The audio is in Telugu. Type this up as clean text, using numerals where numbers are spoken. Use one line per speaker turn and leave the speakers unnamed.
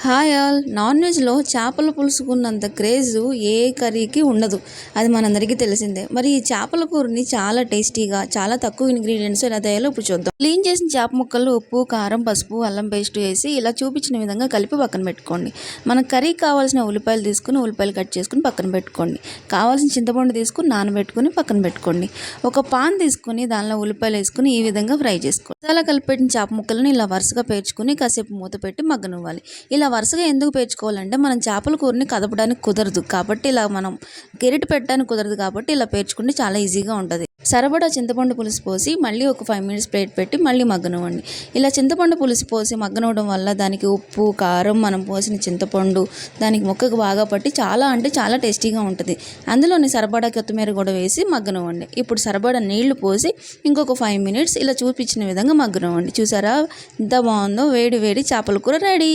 Hi all. నాన్ వెజ్లో చేపల పులుసుకున్నంత క్రేజు ఏ కర్రీకి ఉండదు. అది మనందరికీ తెలిసిందే. మరి ఈ చేపల కూరని చాలా టేస్టీగా, చాలా తక్కువ ఇంగ్రీడియంట్స్ ఎలా తయారో ఇప్పుడు చూద్దాం. క్లీన్ చేసిన చేప ముక్కలు ఉప్పు, కారం, పసుపు, అల్లం పేస్ట్ వేసి ఇలా చూపించిన విధంగా కలిపి పక్కన పెట్టుకోండి. మనకు కర్రీకి కావాల్సిన ఉల్లిపాయలు తీసుకుని ఉల్లిపాయలు కట్ చేసుకుని పక్కన పెట్టుకోండి. కావాల్సిన చింతపండు తీసుకుని నానబెట్టుకుని పక్కన పెట్టుకోండి. ఒక పాన్ తీసుకుని దానిలో ఉల్లిపాయలు వేసుకుని ఈ విధంగా ఫ్రై చేసుకోండి. మసాలా కలిపెట్టిన చేప ముక్కలను ఇలా వరుసగా పేర్చుకుని కాసేపు మూత పెట్టి మగ్గనివ్వాలి. ఇలా వరుసగా ఎందుకు పేర్చుకోవాలంటే మనం చేపల కూరని కదపడానికి కుదరదు కాబట్టి, ఇలా మనం గెరిట పెట్టడానికి కుదరదు కాబట్టి ఇలా పేర్చుకుంటే చాలా ఈజీగా ఉంటుంది. సరిపడా చింతపండు పులుసు పోసి మళ్ళీ ఒక 5 minutes ప్లేట్ పెట్టి మళ్ళీ మగ్గనివ్వండి. ఇలా చింతపండు పులుసు పోసి మగ్గనివ్వడం వల్ల దానికి ఉప్పు, కారం, మనం పోసిన చింతపండు దానికి ముక్కకు బాగా పట్టి చాలా అంటే చాలా టేస్టీగా ఉంటుంది. అందులోని సరిపడా కొత్తిమీర కూడా వేసి మగ్గనివ్వండి. ఇప్పుడు సరిపడా నీళ్లు పోసి ఇంకొక 5 minutes ఇలా చూపించిన విధంగా మగ్గనివ్వండి. చూసారా ఎంత బాగుందో? వేడి వేడి చేపల కూర రెడీ.